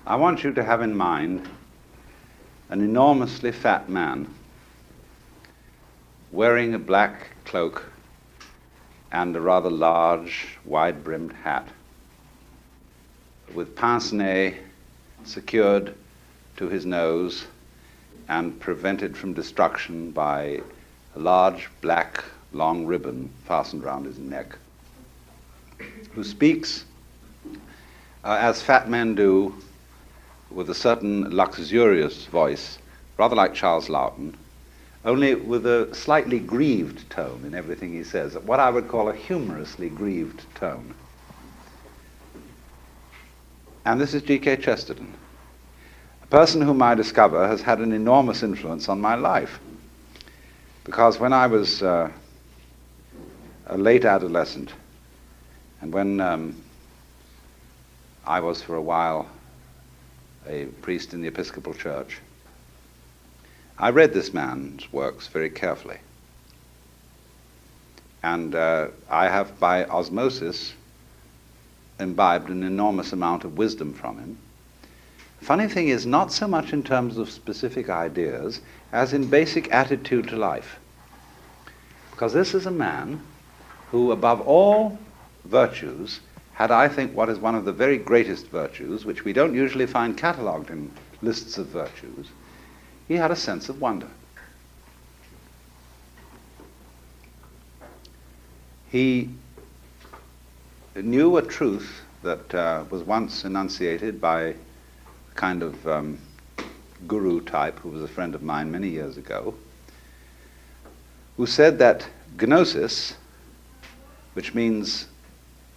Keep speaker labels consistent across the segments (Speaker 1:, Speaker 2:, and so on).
Speaker 1: I want you to have in mind an enormously fat man wearing a black cloak and a rather large, wide-brimmed hat, with pince-nez secured to his nose and prevented from destruction by a large, black, long ribbon fastened round his neck, who speaks as fat men do, with a certain luxurious voice, rather like Charles Loughton, only with a slightly grieved tone in everything he says, what I would call a humorously grieved tone. And this is G.K. Chesterton, a person whom I discover has had an enormous influence on my life. Because when I was a late adolescent, and when I was for a while a priest in the Episcopal Church, I read this man's works very carefully. And I have, by osmosis, imbibed an enormous amount of wisdom from him. Funny thing is, not so much in terms of specific ideas as in basic attitude to life. Because this is a man who, above all virtues, had, I think, what is one of the very greatest virtues, which we don't usually find catalogued in lists of virtues. He had a sense of wonder. He knew a truth that was once enunciated by a kind of guru type who was a friend of mine many years ago, who said that gnosis, which means,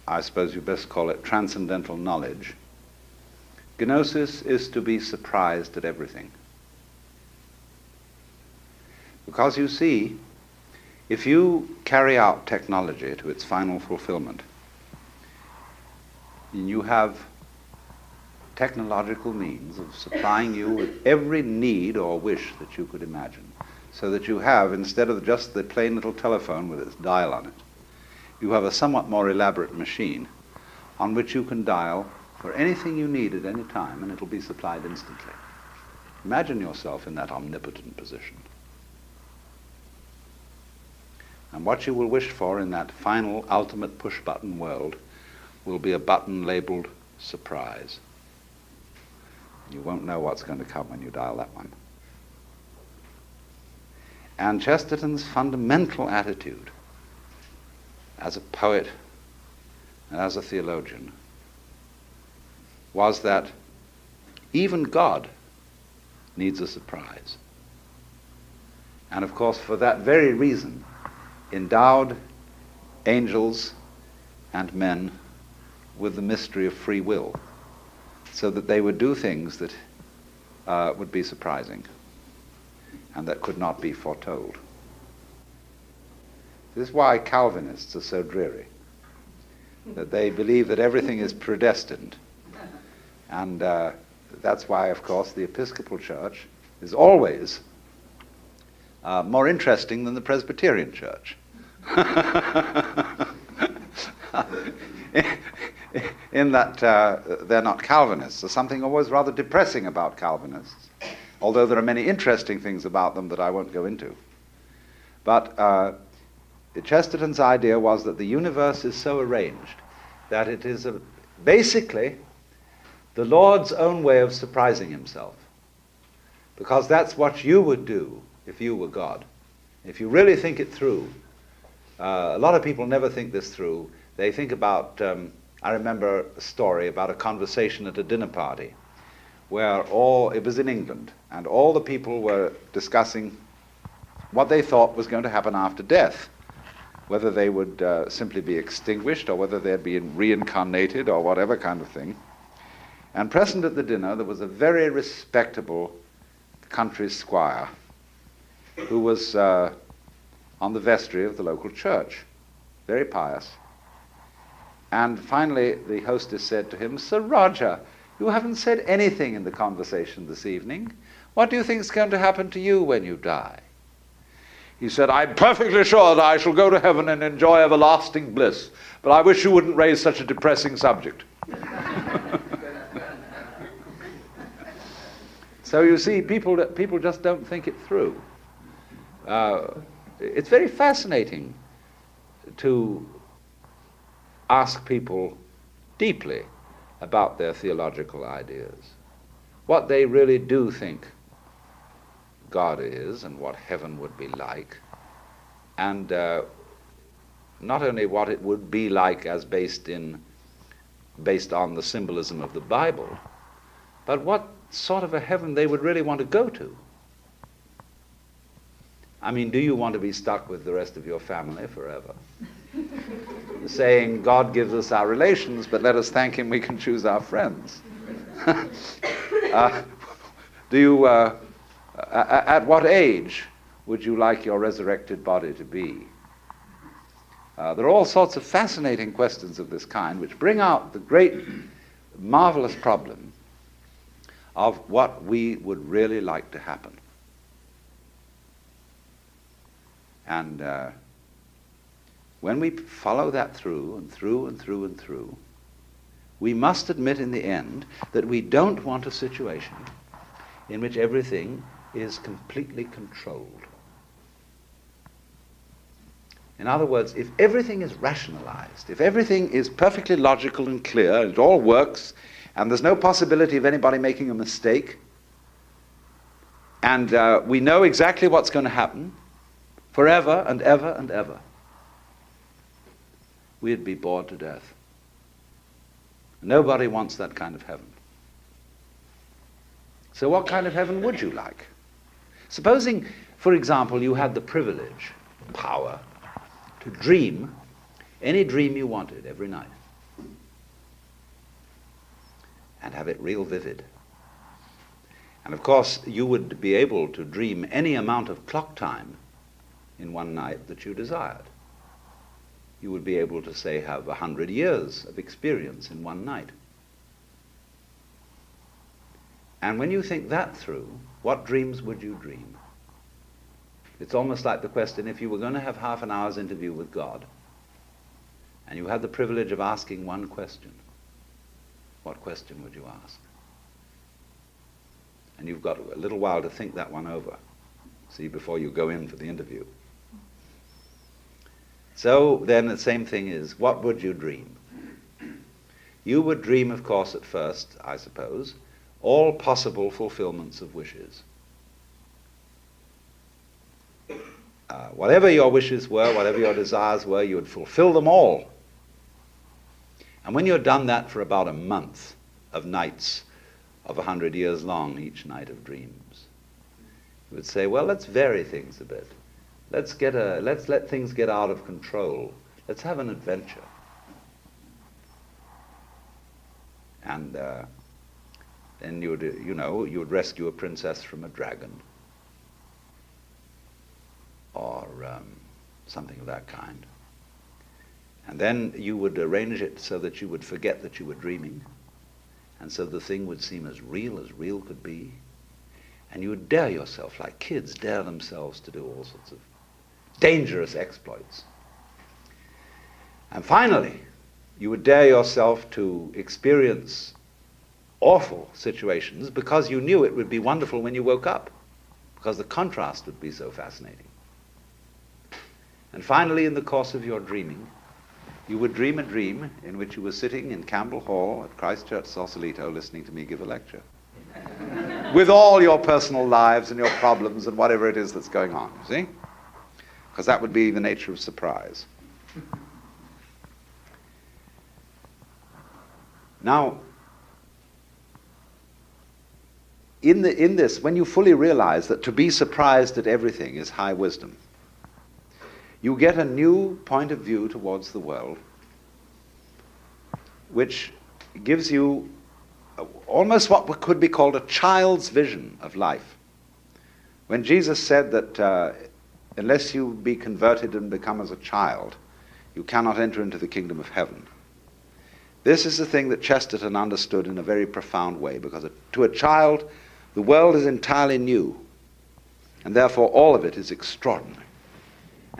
Speaker 1: I suppose you best call it transcendental knowledge, gnosis is to be surprised at everything. Because you see, if you carry out technology to its final fulfillment, and you have technological means of supplying you with every need or wish that you could imagine, so that you have, instead of just the plain little telephone with its dial on it, you have a somewhat more elaborate machine on which you can dial for anything you need at any time, and it'll be supplied instantly. Imagine yourself in that omnipotent position. And what you will wish for in that final, ultimate push-button world will be a button labeled surprise. You won't know what's going to come when you dial that one. And Chesterton's fundamental attitude as a poet and as a theologian was that even God needs a surprise. And of course, for that very reason, endowed angels and men with the mystery of free will, so that they would do things that would be surprising and that could not be foretold. This is why Calvinists are so dreary, that they believe that everything is predestined. And that's why, of course, the Episcopal Church is always more interesting than the Presbyterian Church. In that they're not Calvinists. There's something always rather depressing about Calvinists, although there are many interesting things about them that I won't go into. But Chesterton's idea was that the universe is so arranged that it is basically the Lord's own way of surprising himself. Because that's what you would do if you were God. If you really think it through. A lot of people never think this through. They think about, I remember a story about a conversation at a dinner party where it was in England, and all the people were discussing what they thought was going to happen after death, whether they would simply be extinguished or whether they'd be reincarnated or whatever kind of thing. And present at the dinner there was a very respectable country squire who was on the vestry of the local church, very pious. And finally the hostess said to him, "Sir Roger, you haven't said anything in the conversation this evening. What do you think is going to happen to you when you die?" He said, "I'm perfectly sure that I shall go to heaven and enjoy everlasting bliss, but I wish you wouldn't raise such a depressing subject." So you see, people just don't think it through. It's very fascinating to ask people deeply about their theological ideas, what they really do think God is and what heaven would be like, and not only what it would be like as based on the symbolism of the Bible, but what sort of a heaven they would really want to go to. I mean, do you want to be stuck with the rest of your family forever? Saying, God gives us our relations, but let us thank him we can choose our friends. At what age would you like your resurrected body to be? There are all sorts of fascinating questions of this kind which bring out the great, marvelous problem of what we would really like to happen. And when we follow that through and through and through and through, we must admit in the end that we don't want a situation in which everything is completely controlled. In other words, if everything is rationalized, if everything is perfectly logical and clear, and it all works, and there's no possibility of anybody making a mistake, and we know exactly what's going to happen forever and ever and ever, we'd be bored to death. Nobody wants that kind of heaven. So what kind of heaven would you like? Supposing, for example, you had the privilege, power, to dream any dream you wanted every night and have it real vivid. And of course, you would be able to dream any amount of clock time in one night that you desired. You would be able to, say, have 100 years of experience in one night. And when you think that through, what dreams would you dream? It's almost like the question, if you were going to have half an hour's interview with God, and you had the privilege of asking one question, what question would you ask? And you've got a little while to think that one over, see, before you go in for the interview. So then the same thing is, what would you dream? You would dream, of course, at first, I suppose, all possible fulfillments of wishes. Whatever your wishes were, whatever your desires were, you would fulfill them all. And when you're done that for about a month of nights of 100 years long, each night of dreams, you would say, well, let's vary things a bit. Let's let things get out of control. Let's have an adventure. And then you would rescue a princess from a dragon, or something of that kind. And then you would arrange it so that you would forget that you were dreaming, and so the thing would seem as real could be. And you would dare yourself, like kids dare themselves to do all sorts of dangerous exploits. And finally, you would dare yourself to experience awful situations because you knew it would be wonderful when you woke up, because the contrast would be so fascinating. And finally, in the course of your dreaming, you would dream a dream in which you were sitting in Campbell Hall at Christ Church, Sausalito, listening to me give a lecture. With all your personal lives and your problems and whatever it is that's going on, you see? Because that would be the nature of surprise. Now, in this, when you fully realize that to be surprised at everything is high wisdom, you get a new point of view towards the world, which gives you almost what could be called a child's vision of life. When Jesus said that unless you be converted and become as a child, you cannot enter into the kingdom of heaven. This is the thing that Chesterton understood in a very profound way, because to a child, the world is entirely new, and therefore all of it is extraordinary.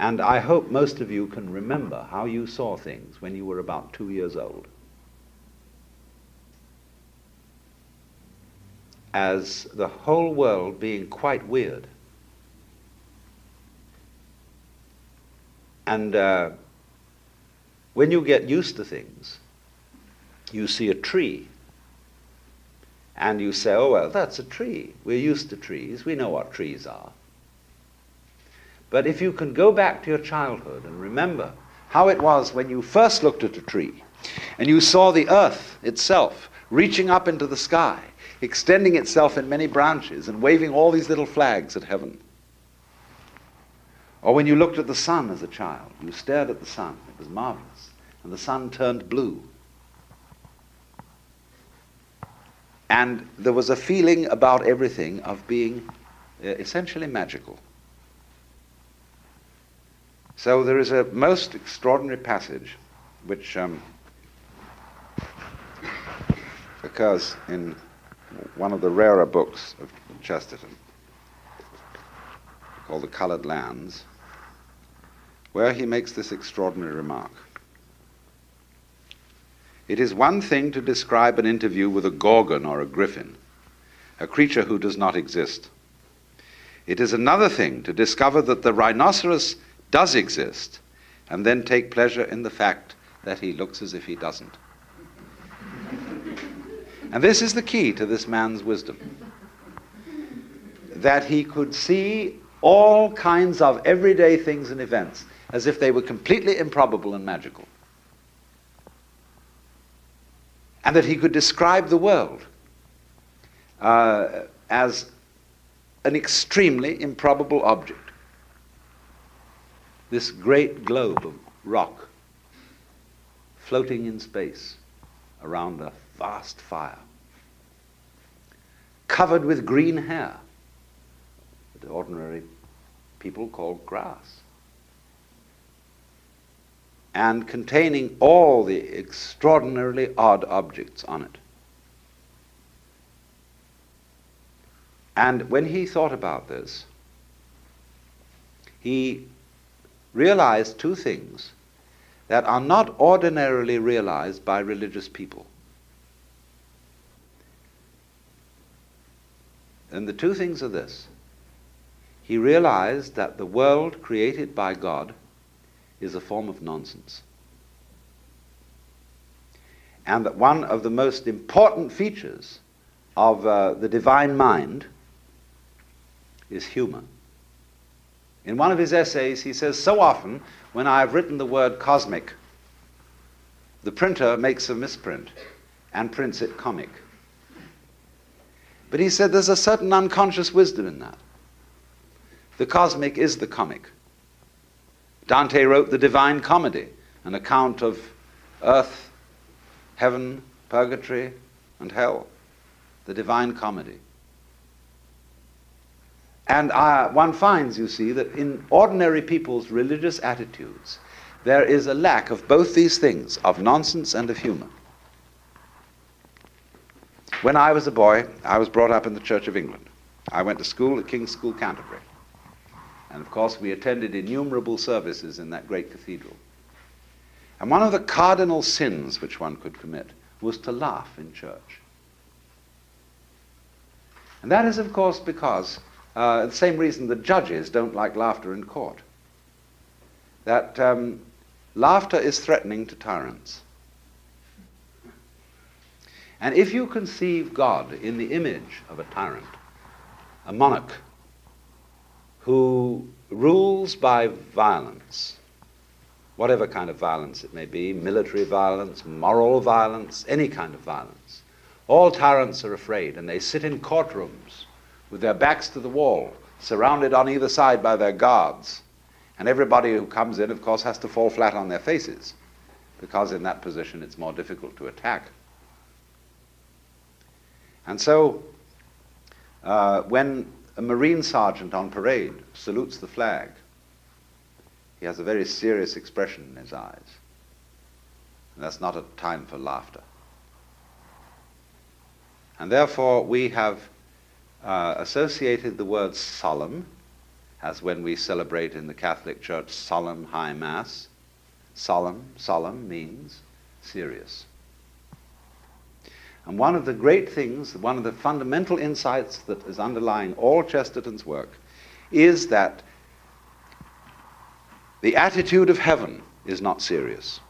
Speaker 1: And I hope most of you can remember how you saw things when you were about 2 years old. as the whole world being quite weird. And when you get used to things, you see a tree, and you say, oh, well, that's a tree. We're used to trees. We know what trees are. But if you can go back to your childhood and remember how it was when you first looked at a tree, and you saw the earth itself reaching up into the sky, extending itself in many branches and waving all these little flags at heaven. Or when you looked at the sun as a child, you stared at the sun, it was marvelous, and the sun turned blue. And there was a feeling about everything of being essentially magical. So there is a most extraordinary passage which occurs in one of the rarer books of Chesterton, called The Coloured Lands, where he makes this extraordinary remark. It is one thing to describe an interview with a gorgon or a griffin, a creature who does not exist. It is another thing to discover that the rhinoceros does exist, and then take pleasure in the fact that he looks as if he doesn't. And this is the key to this man's wisdom, that he could see all kinds of everyday things and events as if they were completely improbable and magical. And that he could describe the world as an extremely improbable object. This great globe of rock floating in space around a vast fire, covered with green hair that ordinary people call grass, and containing all the extraordinarily odd objects on it. And when he thought about this, he realized two things that are not ordinarily realized by religious people. And the two things are this. He realized that the world created by God is a form of nonsense. And that one of the most important features of the divine mind is humor. In one of his essays, he says, so often when I have written the word cosmic, the printer makes a misprint and prints it comic. But he said there's a certain unconscious wisdom in that. The cosmic is the comic. Dante wrote the Divine Comedy, an account of earth, heaven, purgatory, and hell. The Divine Comedy. And one finds, you see, that in ordinary people's religious attitudes, there is a lack of both these things, of nonsense and of humor. When I was a boy, I was brought up in the Church of England. I went to school at King's School, Canterbury. And of course, we attended innumerable services in that great cathedral. And one of the cardinal sins which one could commit was to laugh in church. And that is, of course, because the same reason the judges don't like laughter in court. That laughter is threatening to tyrants. And if you conceive God in the image of a tyrant, a monarch, who rules by violence, whatever kind of violence it may be, military violence, moral violence, any kind of violence. All tyrants are afraid, and they sit in courtrooms with their backs to the wall, surrounded on either side by their guards. And everybody who comes in, of course, has to fall flat on their faces, because in that position it's more difficult to attack. And so, when a Marine sergeant on parade salutes the flag, he has a very serious expression in his eyes. And that's not a time for laughter. And therefore we have associated the word solemn, as when we celebrate in the Catholic Church solemn high mass. Solemn means serious. And one of the great things, one of the fundamental insights that is underlying all Chesterton's work is that the attitude of heaven is not serious.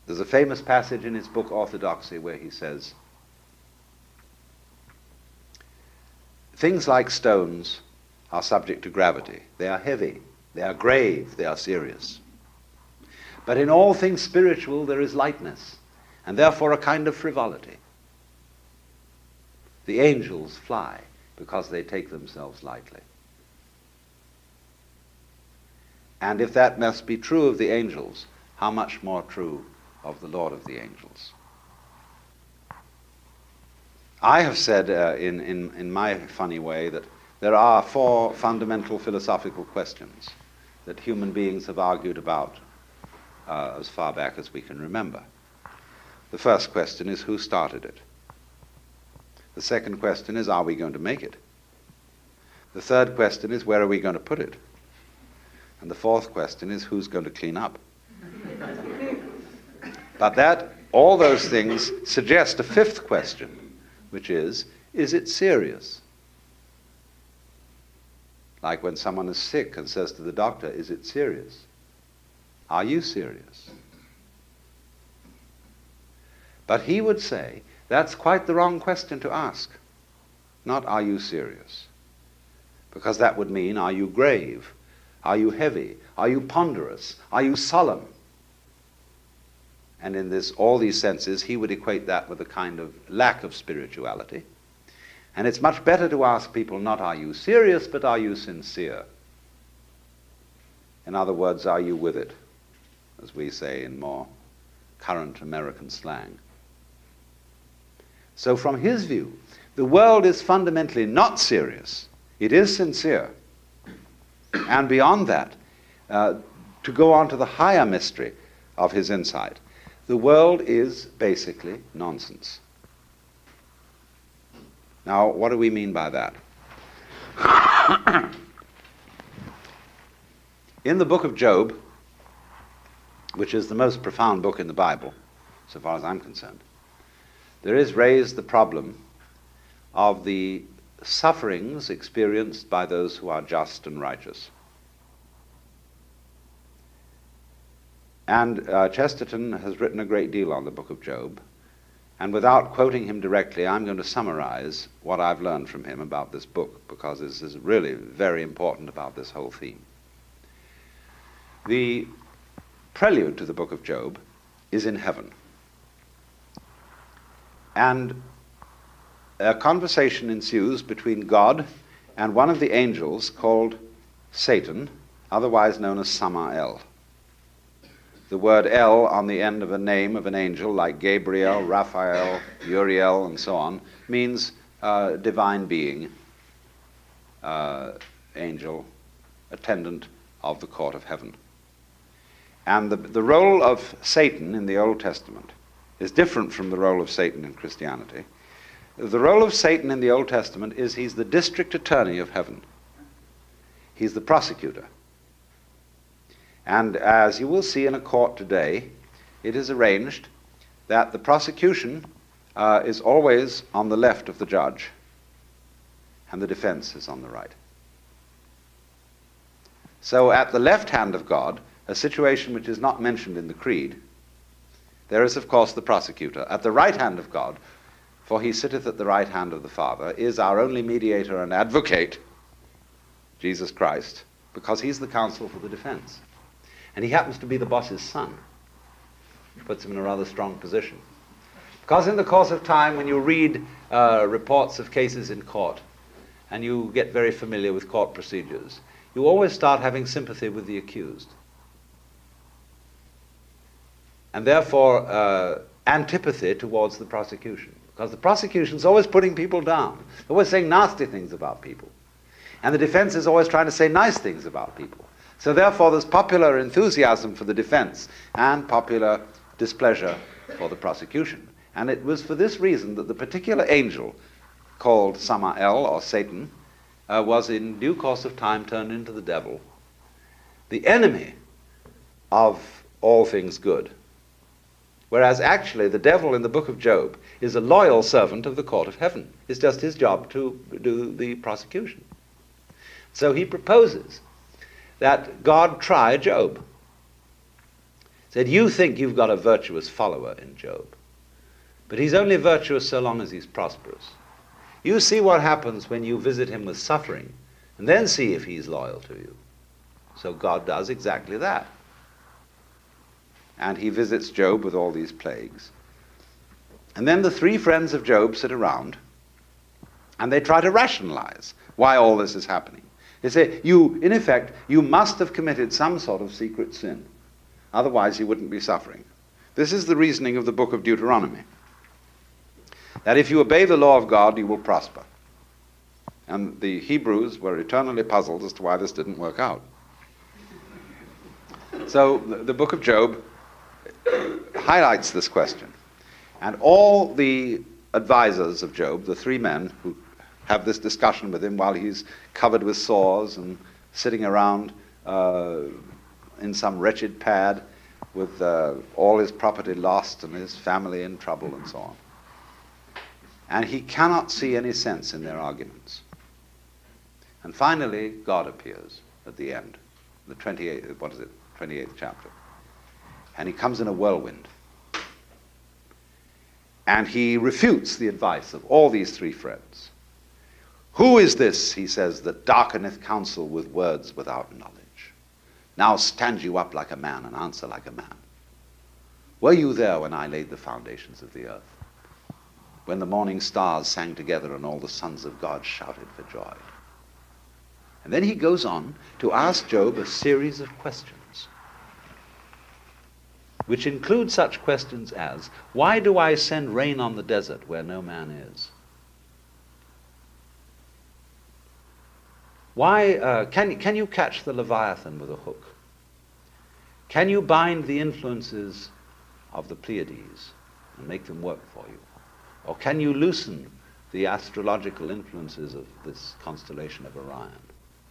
Speaker 1: There's a famous passage in his book Orthodoxy where he says, things like stones are subject to gravity. They are heavy, they are grave, they are serious. But in all things spiritual there is lightness, and therefore a kind of frivolity. The angels fly because they take themselves lightly. And if that must be true of the angels, how much more true of the Lord of the angels? I have said in my funny way that there are 4 fundamental philosophical questions that human beings have argued about as far back as we can remember. The first question is, who started it? The second question is, are we going to make it? The third question is, where are we going to put it? And the fourth question is, who's going to clean up? But all those things suggest a fifth question, which is it serious? Like when someone is sick and says to the doctor, is it serious? Are you serious? But he would say, that's quite the wrong question to ask. Not, are you serious? Because that would mean, are you grave? Are you heavy? Are you ponderous? Are you solemn? And in all these senses, he would equate that with a kind of lack of spirituality. And it's much better to ask people not, are you serious, but are you sincere? In other words, are you with it? As we say in more current American slang. So from his view, the world is fundamentally not serious. It is sincere. And beyond that, to go on to the higher mystery of his insight, the world is basically nonsense. Now, what do we mean by that? In the book of Job, which is the most profound book in the Bible, so far as I'm concerned, there is raised the problem of the sufferings experienced by those who are just and righteous. And Chesterton has written a great deal on the book of Job, and without quoting him directly, I'm going to summarize what I've learned from him about this book, because this is really very important about this whole theme. The prelude to the book of Job is in heaven. And a conversation ensues between God and one of the angels called Satan, otherwise known as Samael. The word El on the end of a name of an angel like Gabriel, Raphael, Uriel, and so on, means divine being, angel, attendant of the court of heaven. And the role of Satan in the Old Testament is different from the role of Satan in Christianity. The role of Satan in the Old Testament is he's the district attorney of heaven. He's the prosecutor. And as you will see in a court today, it is arranged that the prosecution is always on the left of the judge, and the defense is on the right. So at the left hand of God, a situation which is not mentioned in the Creed, there is, of course, the prosecutor. At the right hand of God, for he sitteth at the right hand of the Father, is our only mediator and advocate, Jesus Christ, because he's the counsel for the defense. And he happens to be the boss's son, which puts him in a rather strong position. Because in the course of time, when you read reports of cases in court, and you get very familiar with court procedures, you always start having sympathy with the accused. And therefore, antipathy towards the prosecution. Because the prosecution's always putting people down. They're always saying nasty things about people. And the defense is always trying to say nice things about people. So therefore, there's popular enthusiasm for the defense and popular displeasure for the prosecution. And it was for this reason that the particular angel called Samael, or Satan, was in due course of time turned into the devil, the enemy of all things good. Whereas actually the devil in the book of Job is a loyal servant of the court of heaven. It's just his job to do the prosecution. So he proposes that God try Job. Said, you think you've got a virtuous follower in Job, but he's only virtuous so long as he's prosperous. You see what happens when you visit him with suffering, and then see if he's loyal to you. So God does exactly that. And he visits Job with all these plagues. And then the three friends of Job sit around, and they try to rationalize why all this is happening. They say, in effect, you must have committed some sort of secret sin. Otherwise you wouldn't be suffering. This is the reasoning of the book of Deuteronomy. That if you obey the law of God, you will prosper. And the Hebrews were eternally puzzled as to why this didn't work out. So the book of Job highlights this question. And all the advisors of Job, the three men who have this discussion with him while he's covered with sores and sitting around in some wretched pad with all his property lost and his family in trouble and so on. And he cannot see any sense in their arguments. And finally, God appears at the end, the 28th chapter. And he comes in a whirlwind. And he refutes the advice of all these three friends. Who is this, he says, that darkeneth counsel with words without knowledge? Now stand you up like a man and answer like a man. Were you there when I laid the foundations of the earth? When the morning stars sang together and all the sons of God shouted for joy? And then he goes on to ask Job a series of questions, which include such questions as, why do I send rain on the desert where no man is? Why can you catch the Leviathan with a hook? Can you bind the influences of the Pleiades and make them work for you? Or can you loosen the astrological influences of this constellation of Orion?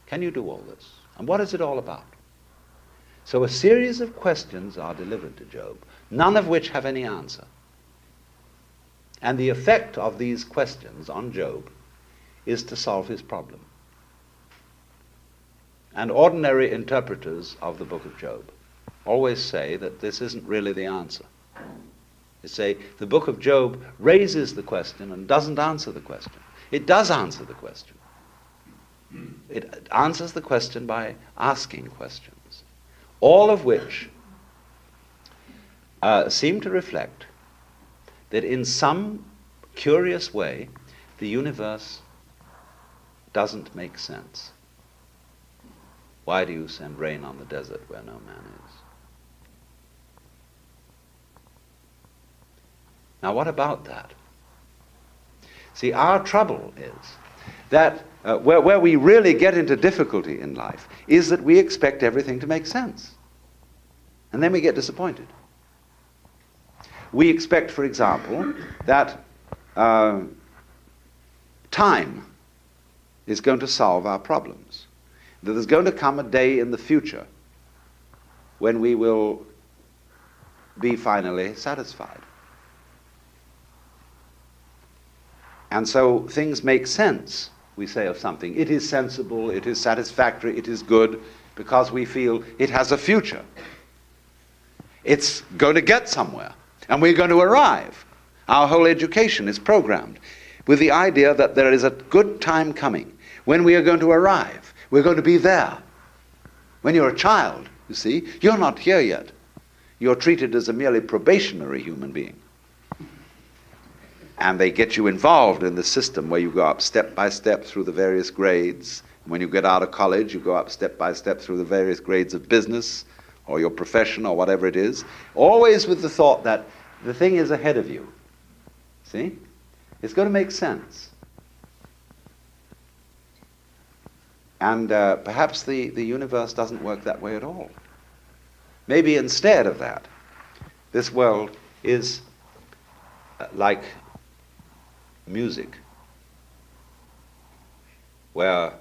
Speaker 1: Can you do all this? And what is it all about? So a series of questions are delivered to Job, none of which have any answer. And the effect of these questions on Job is to solve his problem. And ordinary interpreters of the book of Job always say that this isn't really the answer. They say the book of Job raises the question and doesn't answer the question. It does answer the question. It answers the question by asking questions, all of which seem to reflect that in some curious way the universe doesn't make sense. Why do you send rain on the desert where no man is? Now what about that? See, our trouble is that where we really get into difficulty in life is that we expect everything to make sense. And then we get disappointed. We expect, for example, that time is going to solve our problems. That there's going to come a day in the future when we will be finally satisfied. And so things make sense, we say, of something. It is sensible, it is satisfactory, it is good, because we feel it has a future. It's going to get somewhere, and we're going to arrive. Our whole education is programmed with the idea that there is a good time coming when we are going to arrive. We're going to be there. When you're a child, you see, you're not here yet. You're treated as a merely probationary human being. And they get you involved in the system where you go up step by step through the various grades. When you get out of college, you go up step by step through the various grades of business or your profession or whatever it is, always with the thought that the thing is ahead of you. See? It's going to make sense. And perhaps the universe doesn't work that way at all. Maybe instead of that, this world is like music, where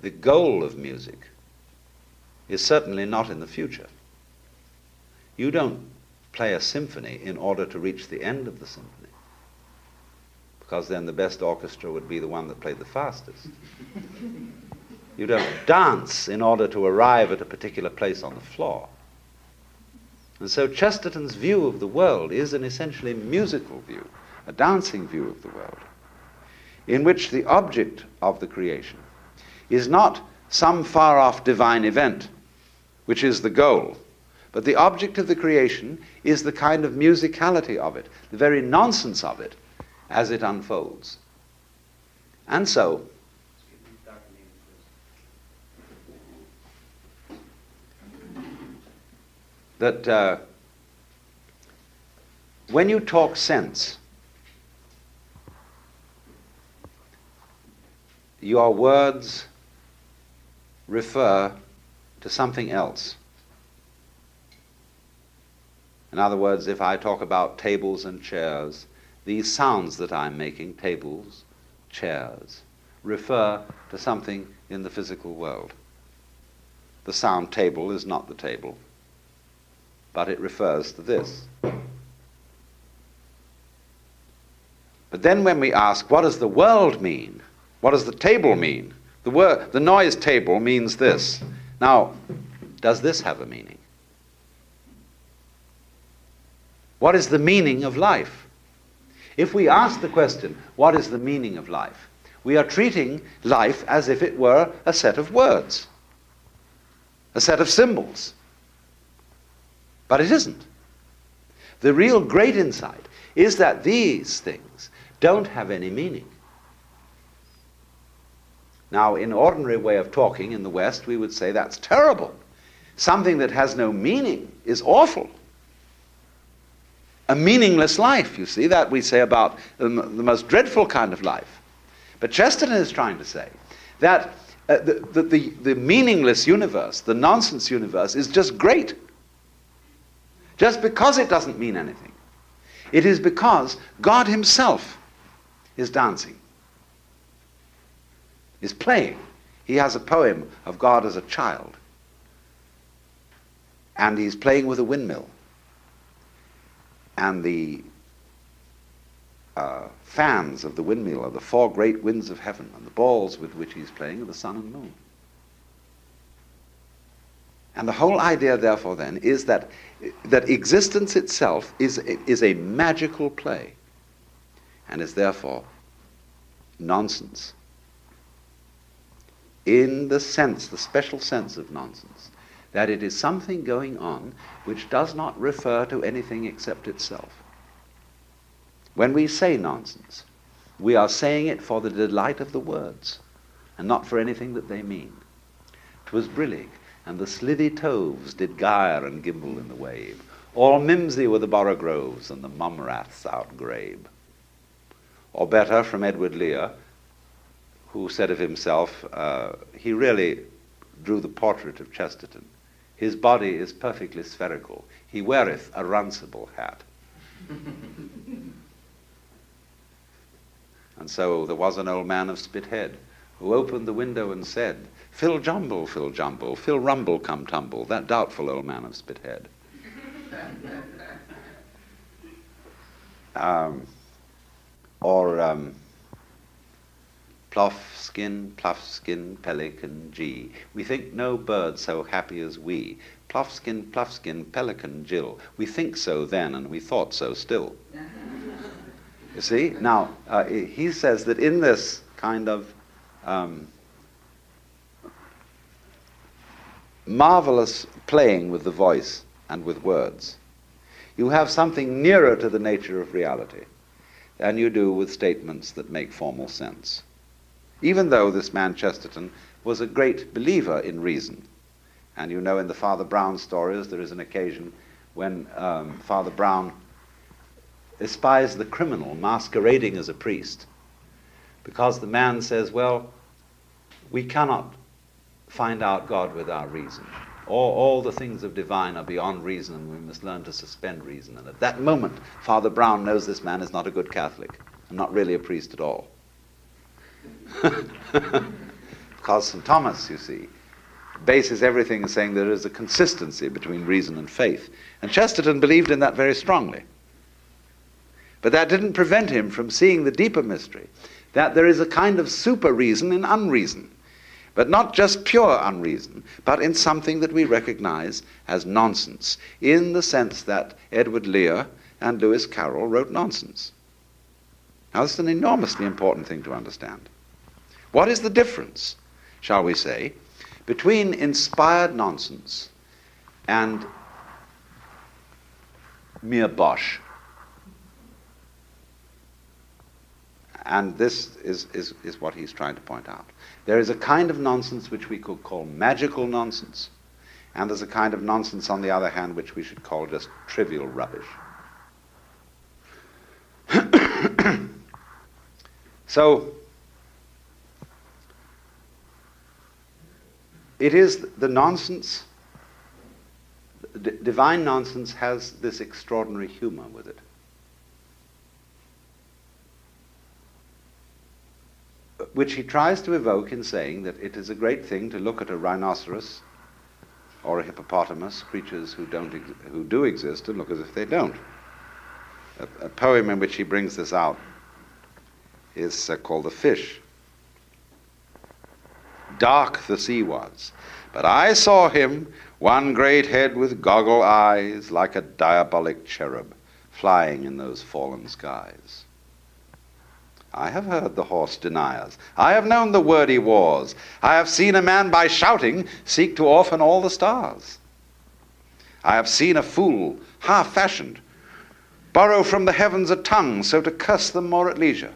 Speaker 1: the goal of music is certainly not in the future. You don't play a symphony in order to reach the end of the symphony, because then the best orchestra would be the one that played the fastest. You don't dance in order to arrive at a particular place on the floor. And so Chesterton's view of the world is an essentially musical view, a dancing view of the world, in which the object of the creation is not some far-off divine event, which is the goal, but the object of the creation is the kind of musicality of it, the very nonsense of it, as it unfolds. And so, that when you talk sense, your words refer to something else. In other words, if I talk about tables and chairs, these sounds that I'm making, tables, chairs, refer to something in the physical world. The sound table is not the table, but it refers to this. But then when we ask, what does the world mean? What does the table mean? The noise table means this. Now, does this have a meaning? What is the meaning of life? If we ask the question, what is the meaning of life? We are treating life as if it were a set of words, a set of symbols. But it isn't. The real great insight is that these things don't have any meaning. Now, in ordinary way of talking in the West, we would say that's terrible. Something that has no meaning is awful. A meaningless life, you see, that we say about the most dreadful kind of life. But Chesterton is trying to say that the meaningless universe, the nonsense universe, is just great. Just because it doesn't mean anything. It is because God himself is dancing, is playing. He has a poem of God as a child. And he's playing with a windmill. And the fans of the windmill are the four great winds of heaven, and the balls with which he's playing are the sun and moon. And the whole idea, therefore, then, is that existence itself is a magical play, and is therefore nonsense. In the sense, the special sense of nonsense, that it is something going on which does not refer to anything except itself. When we say nonsense, we are saying it for the delight of the words, and not for anything that they mean. 'Twas brillig, and the slithy toves did gyre and gimble in the wave. All mimsy were the borogroves, and the mumraths outgrabe. Or better, from Edward Lear, who said of himself, he really drew the portrait of Chesterton. His body is perfectly spherical. He weareth a runcible hat. And so there was an old man of Spithead, who opened the window and said, Fill jumble, fill rumble, come tumble, that doubtful old man of Spithead. Pluffskin, pelican, G. We think no bird so happy as we. Pluffskin, pelican, Jill. We think so then, and we thought so still. You see? Now, he says that in this kind of marvelous playing with the voice and with words, you have something nearer to the nature of reality than you do with statements that make formal sense. Even though this man Chesterton was a great believer in reason. And you know in the Father Brown stories there is an occasion when Father Brown espies the criminal masquerading as a priest, because the man says, well, we cannot find out God with our reason. All the things of divine are beyond reason, and we must learn to suspend reason. And at that moment, Father Brown knows this man is not a good Catholic, and not really a priest at all. Because St. Thomas, you see, bases everything in saying there is a consistency between reason and faith. And Chesterton believed in that very strongly. But that didn't prevent him from seeing the deeper mystery, that there is a kind of super reason in unreason, but not just pure unreason, but in something that we recognize as nonsense, in the sense that Edward Lear and Lewis Carroll wrote nonsense. Now, this is an enormously important thing to understand. What is the difference, shall we say, between inspired nonsense and mere bosh? And this is what he's trying to point out. There is a kind of nonsense which we could call magical nonsense, and there's a kind of nonsense, on the other hand, which we should call just trivial rubbish. So, it is the nonsense, divine nonsense has this extraordinary humor with it. Which he tries to evoke in saying that it is a great thing to look at a rhinoceros or a hippopotamus, creatures who do exist, and look as if they don't. A poem in which he brings this out is called The Fish. Dark the sea was, but I saw him, one great head with goggle eyes, like a diabolic cherub, flying in those fallen skies. I have heard the horse deniers. I have known the wordy wars. I have seen a man by shouting seek to orphan all the stars. I have seen a fool, half-fashioned, borrow from the heavens a tongue, so to curse them more at leisure.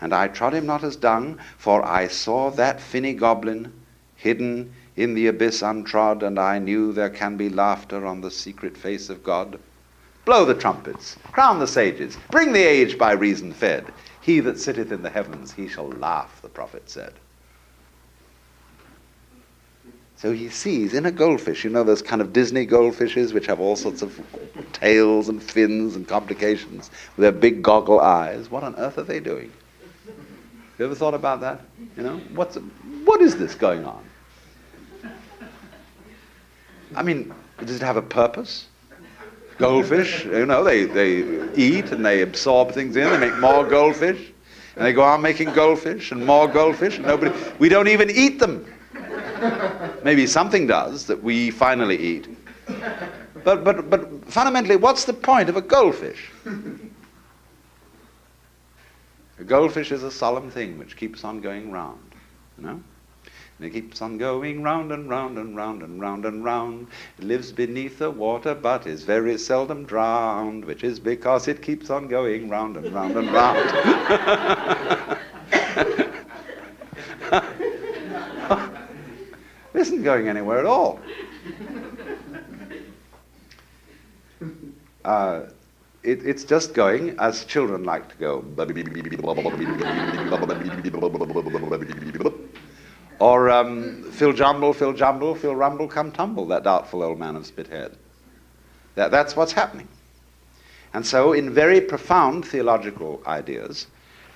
Speaker 1: And I trod him not as dung, for I saw that finny goblin hidden in the abyss untrod, and I knew there can be laughter on the secret face of God. Blow the trumpets, crown the sages, bring the age by reason fed. He that sitteth in the heavens, he shall laugh, the prophet said. So he sees in a goldfish, you know those kind of Disney goldfishes which have all sorts of tails and fins and complications with their big goggle eyes. What on earth are they doing? You ever thought about that? You know, what is this going on? I mean, does it have a purpose? Goldfish, you know, they eat and they absorb things in, they make more goldfish, and they go on making goldfish and more goldfish, and we don't even eat them. Maybe something does that we finally eat. But fundamentally, what's the point of a goldfish? A goldfish is a solemn thing which keeps on going round, you know? And it keeps on going round and round and round and round and round. It lives beneath the water, but is very seldom drowned, which is because it keeps on going round and round and round. It isn't going anywhere at all. It's just going as children like to go. Or Phil Jumble, Phil Rumble, come tumble, that doubtful old man of Spithead. That's what's happening. And so in very profound theological ideas,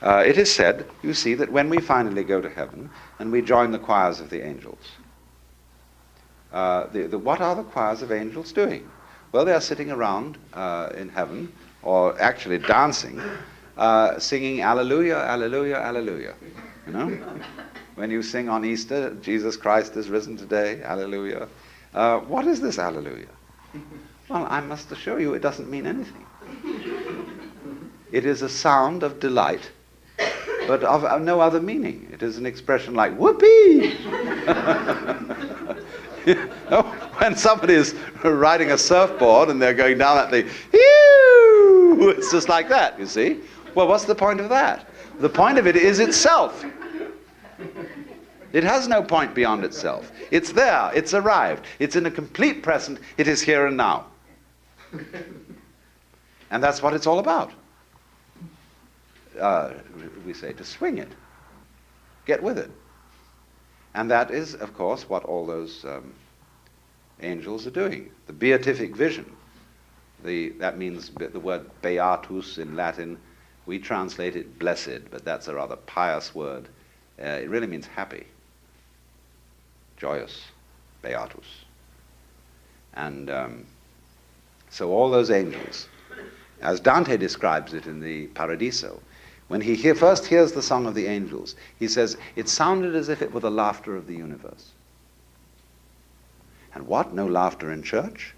Speaker 1: it is said, you see, that when we finally go to heaven and we join the choirs of the angels, what are the choirs of angels doing? Well, they are sitting around in heaven, or actually dancing, singing Alleluia, Alleluia, Alleluia. You know? When you sing on Easter, Jesus Christ is risen today, Alleluia. What is this Alleluia? Well, I must assure you it doesn't mean anything. It is a sound of delight, but of no other meaning. It is an expression like, whoopee! You know, when somebody is riding a surfboard and they're going down that thing, ew! It's just like that, you see. Well, what's the point of that? The point of it is itself. It has no point beyond itself. It's there, it's arrived, it's in a complete present, it is here and now. And that's what it's all about. We say to swing it, get with it. And that is, of course, what all those angels are doing. The beatific vision, that means the word beatus in Latin, we translate it blessed, but that's a rather pious word. It really means happy. joyous, beatus. And so all those angels, as Dante describes it in the Paradiso, when he first hears the song of the angels, he says, it sounded as if it were the laughter of the universe. And what? No laughter in church?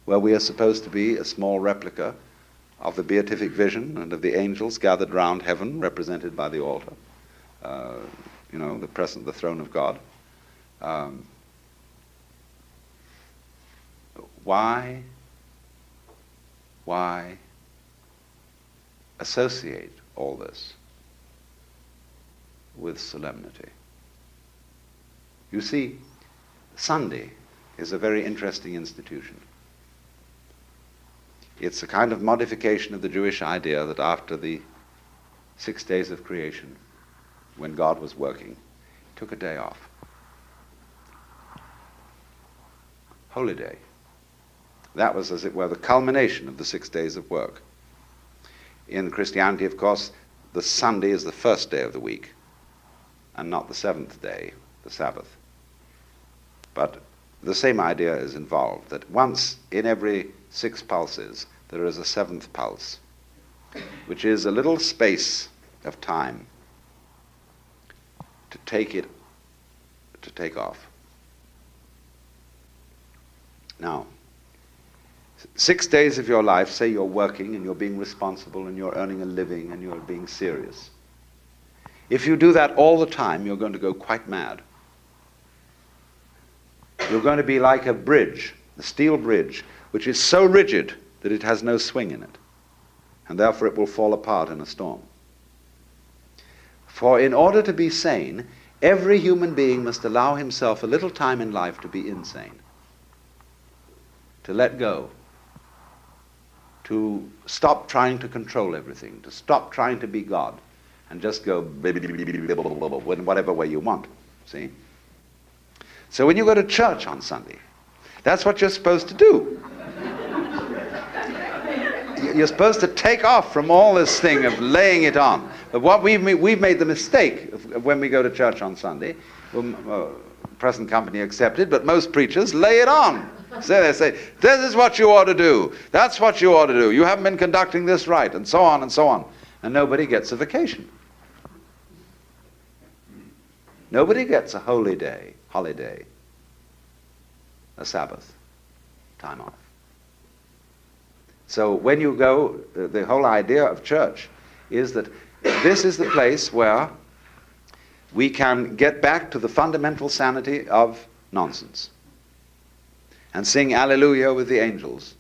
Speaker 1: Where we are supposed to be a small replica of the beatific vision and of the angels gathered round heaven, represented by the altar, the throne of God. Why associate all this with solemnity? You see, Sunday is a very interesting institution. It's a kind of modification of the Jewish idea that after the 6 days of creation, when God was working, he took a day off. Holy Day. That was, as it were, the culmination of the 6 days of work. In Christianity, of course, the Sunday is the first day of the week, and not the seventh day, the Sabbath. But the same idea is involved, that once in every 6 pulses, there is a 7th pulse, which is a little space of time to take off. Now, 6 days of your life, say you're working and you're being responsible and you're earning a living and you're being serious. If you do that all the time, you're going to go quite mad. You're going to be like a bridge, a steel bridge, which is so rigid that it has no swing in it, and therefore it will fall apart in a storm. For in order to be sane, every human being must allow himself a little time in life to be insane, to let go, to stop trying to control everything, to stop trying to be God, and just go in whatever way you want, see? So when you go to church on Sunday, that's what you're supposed to do. You're supposed to take off from all this thing of laying it on. But what we've made the mistake of when we go to church on Sunday, present company accepted, but most preachers lay it on. So they say, this is what you ought to do. That's what you ought to do. You haven't been conducting this right, and so on and so on. And nobody gets a vacation. Nobody gets a holy day, holiday, a Sabbath, time off. So when you go, the whole idea of church is that this is the place where we can get back to the fundamental sanity of nonsense and sing Alleluia with the angels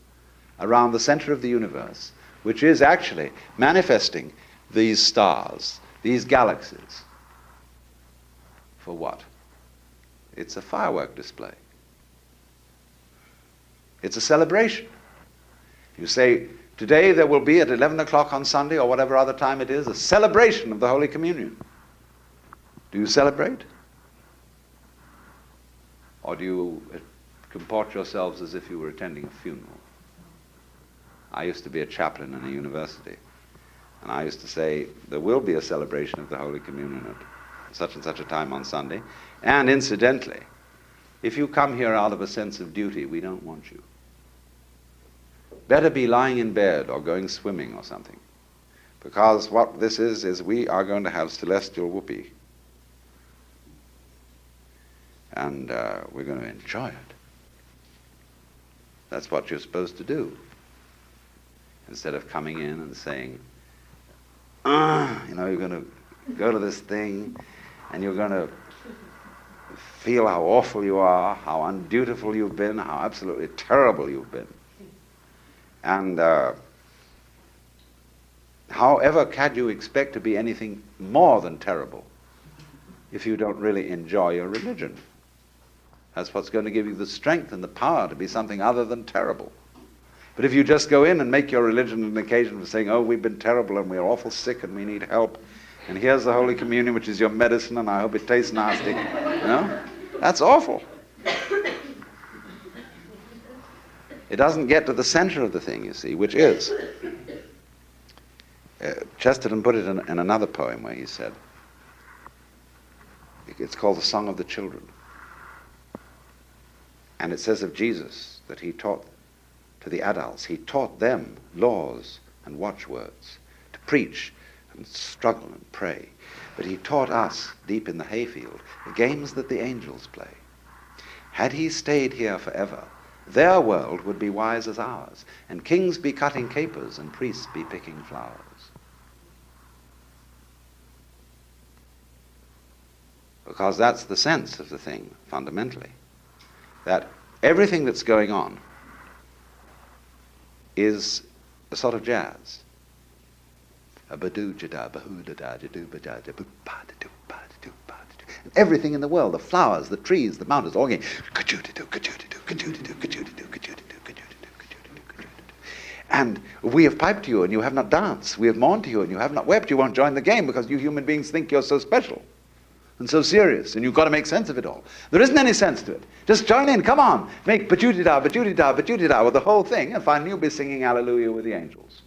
Speaker 1: around the center of the universe, which is actually manifesting these stars, these galaxies. For what? It's a firework display. It's a celebration. You say, today there will be at 11 o'clock on Sunday, or whatever other time it is, a celebration of the Holy Communion. Do you celebrate? Or do you comport yourselves as if you were attending a funeral? I used to be a chaplain in a university, and I used to say, there will be a celebration of the Holy Communion at such and such a time on Sunday, and incidentally, if you come here out of a sense of duty, we don't want you. Better be lying in bed or going swimming or something, because what this is we are going to have celestial whoopee, and we're going to enjoy it. That's what you're supposed to do, instead of coming in and saying, you're going to go to this thing and you're going to feel how awful you are, how undutiful you've been, how absolutely terrible you've been. And however can you expect to be anything more than terrible if you don't really enjoy your religion? That's what's going to give you the strength and the power to be something other than terrible. But if you just go in and make your religion an occasion for saying, oh, we've been terrible and we're awful sick and we need help, and here's the Holy Communion, which is your medicine, and I hope it tastes nasty, that's awful. It doesn't get to the center of the thing, you see, which is, Chesterton put it in another poem where he said, It's called the Song of the Children. And it says of Jesus that he taught to the adults, he taught them laws and watchwords, to preach and struggle and pray. But he taught us, deep in the hayfield, the games that the angels play. Had he stayed here forever, their world would be wise as ours, and kings be cutting capers and priests be picking flowers. Because that's the sense of the thing, fundamentally. That everything that's going on is a sort of jazz. A ba-doo-ja-da, ba-hoo-da-da, ja-doo-ba-da, ja-boo-ba-da-doo, ba-da-doo, ba-da-doo. And everything in the world, the flowers, the trees, the mountains, all going ka-choo-da-doo, ka-choo-da-doo, ka-choo-da-doo, ka-choo-da-doo, ka-choo-da-doo, ka-choo-da-doo, ka-choo-da-doo, ka-choo-da-doo. And we have piped to you and you have not danced. We have mourned to you and you have not wept. You won't join the game because you human beings think you're so special and so serious, and you've got to make sense of it all. There isn't any sense to it. Just join in, come on. Make ba-choo-da-da, ba-choo-da-da, ba-choo-da-da with the whole thing, and finally you'll be singing Hallelujah with the angels.